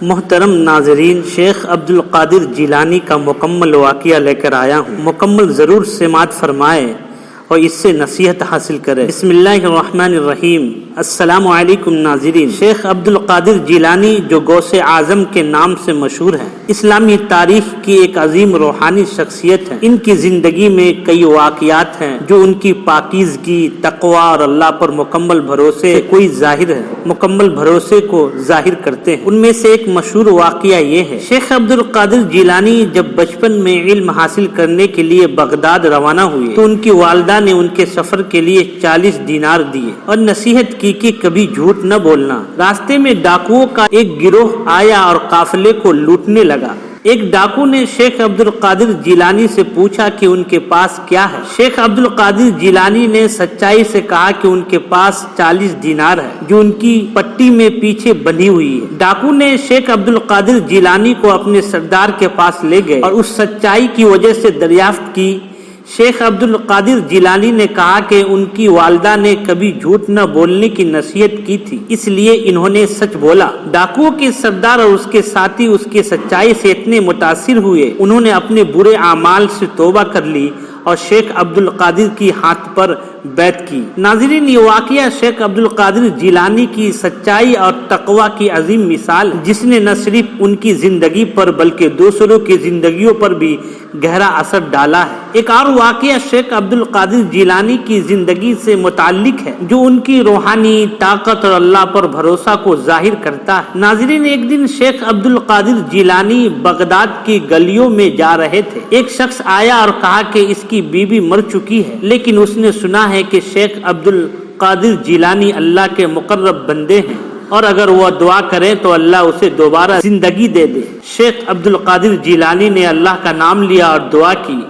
محترم ناظرین، شیخ عبد القادر جیلانی کا مکمل واقعہ لے کر آیا ہوں، مکمل ضرور سماعت فرمائے اور اس سے نصیحت حاصل کرے۔ بسم اللہ الرحمن الرحیم۔ السلام علیکم ناظرین۔ شیخ عبد القادر جیلانی جو غوث اعظم کے نام سے مشہور ہیں، اسلامی تاریخ کی ایک عظیم روحانی شخصیت ہے۔ ان کی زندگی میں کئی واقعات ہیں جو ان کی پاکیزگی، تقوی اور اللہ پر مکمل بھروسے کو ظاہر کرتے ہیں۔ ان میں سے ایک مشہور واقعہ یہ ہے، شیخ عبد القادر جیلانی جب بچپن میں علم حاصل کرنے کے لیے بغداد روانہ ہوئے تو ان کی والدہ نے ان کے سفر کے لیے 40 دینار دیے اور نصیحت کی کہ کبھی جھوٹ نہ بولنا۔ راستے میں ڈاکوؤں کا ایک گروہ آیا اور قافلے کو لوٹنے لگا۔ ایک ڈاکو نے شیخ عبد القادر جیلانی سے پوچھا کہ ان کے پاس کیا ہے۔ شیخ عبد القادر جیلانی نے سچائی سے کہا کہ ان کے پاس 40 دینار ہے جو ان کی پٹی میں پیچھے بندھی ہوئی ہے۔ ڈاکو نے شیخ عبد القادر جیلانی کو اپنے سردار کے پاس لے گئے اور اس سچائی کی وجہ سے دریافت کی۔ شیخ عبد القادر جیلانی نے کہا کہ ان کی والدہ نے کبھی جھوٹ نہ بولنے کی نصیحت کی تھی، اس لیے انہوں نے سچ بولا۔ ڈاکوؤں کے سردار اور اس کے ساتھی اس کے سچائی سے اتنے متاثر ہوئے، انہوں نے اپنے برے اعمال سے توبہ کر لی اور شیخ عبد القادر کی ہاتھ پر بیعت کی۔ ناظرین، یہ واقعہ شیخ عبد القادر جیلانی کی سچائی اور تقوی کی عظیم مثال ہے، جس نے نہ صرف ان کی زندگی پر بلکہ دوسروں کی زندگیوں پر بھی گہرا اثر ڈالا ہے۔ ایک اور واقعہ شیخ عبد القادر جیلانی کی زندگی سے متعلق ہے جو ان کی روحانی طاقت اور اللہ پر بھروسہ کو ظاہر کرتا ہے۔ ناظرین، ایک دن شیخ عبد القادر جیلانی بغداد کی گلیوں میں جا رہے تھے۔ ایک شخص آیا اور کہا کہ اس کی بیوی مر چکی ہے، لیکن اس نے سنا ہے کہ شیخ عبد القادر جیلانی اللہ کے مقرب بندے ہیں اور اگر وہ دعا کریں تو اللہ اسے دوبارہ زندگی دے دے۔ شیخ عبد القادر جیلانی نے اللہ کا نام لیا اور دعا کی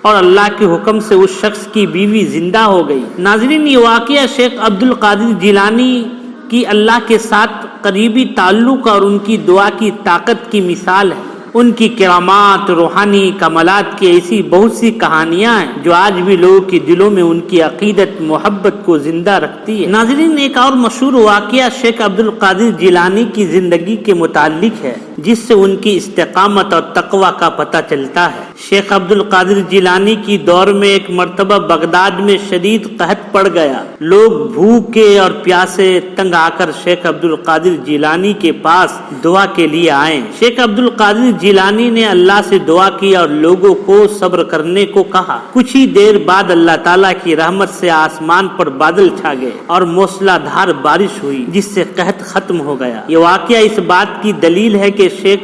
اور اللہ کے حکم سے اس شخص کی بیوی زندہ ہو گئی۔ ناظرین، یہ واقعہ شیخ عبد القادر جیلانی کی اللہ کے ساتھ قریبی تعلق اور ان کی دعا کی طاقت کی مثال ہے۔ ان کی کرامات، روحانی کمالات کی ایسی بہت سی کہانیاں ہیں جو آج بھی لوگوں کے دلوں میں ان کی عقیدت، محبت کو زندہ رکھتی ہے۔ ناظرین، ایک اور مشہور واقعہ شیخ عبد القادر جیلانی کی زندگی کے متعلق ہے جس سے ان کی استقامت اور تقوی کا پتہ چلتا ہے۔ شیخ عبد القادر جیلانی کی دور میں ایک مرتبہ بغداد میں شدید قحط پڑ گیا۔ لوگ بھوکے اور پیاسے تنگ آ کر شیخ عبد القادر جیلانی کے پاس دعا کے لیے آئے۔ شیخ عبد القادر جیلانی نے اللہ سے دعا کی اور لوگوں کو صبر کرنے کو کہا۔ کچھ ہی دیر بعد اللہ تعالیٰ کی رحمت سے آسمان پر بادل چھا گئے اور موسلا دھار بارش ہوئی جس سے قحط ختم ہو گیا۔ یہ واقعہ اس بات کی دلیل ہے کہ شیخ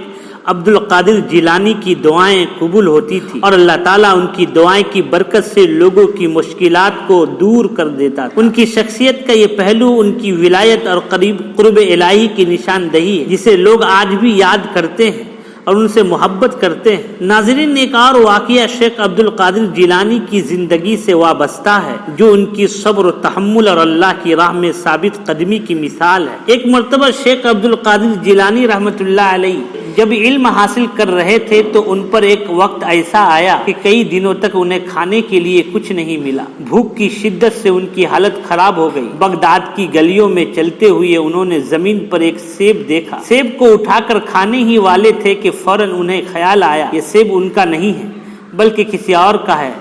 عبد القادر جیلانی کی دعائیں قبول ہوتی تھی اور اللہ تعالیٰ ان کی دعائیں کی برکت سے لوگوں کی مشکلات کو دور کر دیتا تھا۔ ان کی شخصیت کا یہ پہلو ان کی ولایت اور قرب الہی کی نشاندہی ہے جسے لوگ آج بھی یاد کرتے ہیں اور ان سے محبت کرتے ہیں۔ ناظرین، ایک اور واقعہ شیخ عبد القادر جیلانی کی زندگی سے وابستہ ہے جو ان کی صبر و تحمل اور اللہ کی راہ میں ثابت قدمی کی مثال ہے۔ ایک مرتبہ شیخ عبد القادر جیلانی رحمۃ اللہ علیہ جب علم حاصل کر رہے تھے تو ان پر ایک وقت ایسا آیا کہ کئی دنوں تک انہیں کھانے کے لیے کچھ نہیں ملا۔ بھوک کی شدت سے ان کی حالت خراب ہو گئی۔ بغداد کی گلیوں میں چلتے ہوئے انہوں نے زمین پر ایک سیب دیکھا۔ سیب کو اٹھا کر کھانے ہی والے تھے کہ فوراً انہیں خیال آیا یہ سیب ان کا نہیں ہے بلکہ کسی اور کا ہے۔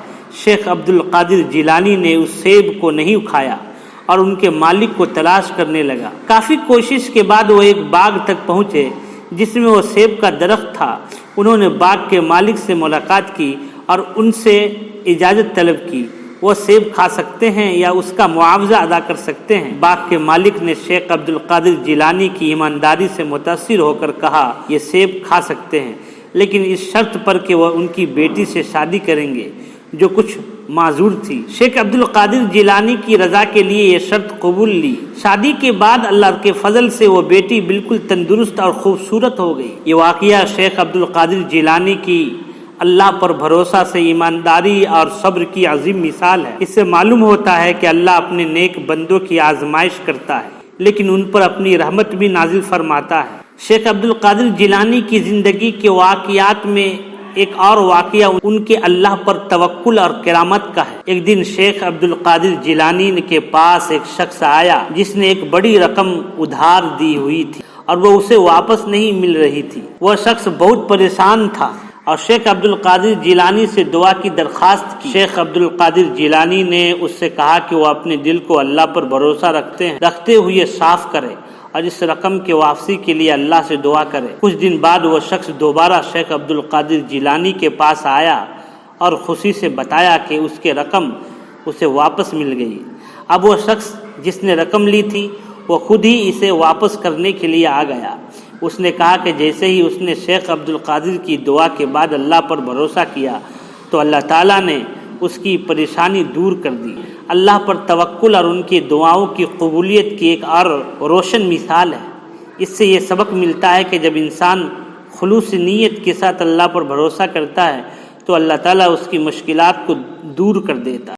شیخ عبد القادر جیلانی نے اس سیب کو نہیں کھایا اور ان کے مالک کو تلاش کرنے لگا۔ کافی کوشش کے بعد وہ ایک باغ تک پہنچے جس میں وہ سیب کا درخت تھا۔ انہوں نے باغ کے مالک سے ملاقات کی اور ان سے اجازت طلب کی۔ وہ سیب کھا سکتے ہیں یا اس کا معاوضہ ادا کر سکتے ہیں؟ باغ کے مالک نے شیخ عبد القادر جیلانی کی ایمانداری سے متاثر ہو کر کہا یہ سیب کھا سکتے ہیں لیکن اس شرط پر کہ وہ ان کی بیٹی سے شادی کریں گے جو کچھ معذور تھی۔ شیخ عبد القادر جیلانی کی رضا کے لیے یہ شرط قبول لی۔ شادی کے بعد اللہ کے فضل سے وہ بیٹی بالکل تندرست اور خوبصورت ہو گئی۔ یہ واقعہ شیخ عبد القادر جیلانی کی اللہ پر بھروسہ سے ایمانداری اور صبر کی عظیم مثال ہے۔ اس سے معلوم ہوتا ہے کہ اللہ اپنے نیک بندوں کی آزمائش کرتا ہے لیکن ان پر اپنی رحمت بھی نازل فرماتا ہے۔ شیخ عبد القادر جیلانی کی زندگی کے واقعات میں ایک اور واقعہ ان کے اللہ پر توکل اور کرامت کا ہے۔ ایک دن شیخ عبد القادر جیلانی کے پاس ایک شخص آیا جس نے ایک بڑی رقم ادھار دی ہوئی تھی اور وہ اسے واپس نہیں مل رہی تھی۔ وہ شخص بہت پریشان تھا اور شیخ عبد القادر جیلانی سے دعا کی درخواست کی۔ شیخ عبد القادر جیلانی نے اس سے کہا کہ وہ اپنے دل کو اللہ پر بھروسہ رکھتے ہوئے صاف کرے اور اس رقم کے واپسی کے لیے اللہ سے دعا کرے۔ کچھ دن بعد وہ شخص دوبارہ شیخ عبد القادر جیلانی کے پاس آیا اور خوشی سے بتایا کہ اس کے رقم اسے واپس مل گئی۔ اب وہ شخص جس نے رقم لی تھی وہ خود ہی اسے واپس کرنے کے لیے آ گیا۔ اس نے کہا کہ جیسے ہی اس نے شیخ عبد القادر کی دعا کے بعد اللہ پر بھروسہ کیا تو اللہ تعالیٰ نے اس کی پریشانی دور کر دی۔ اللہ پر توکل اور ان کی دعاؤں کی قبولیت کی ایک اور روشن مثال ہے۔ اس سے یہ سبق ملتا ہے کہ جب انسان خلوص نیت کے ساتھ اللہ پر بھروسہ کرتا ہے تو اللہ تعالیٰ اس کی مشکلات کو دور کر دیتا ہے۔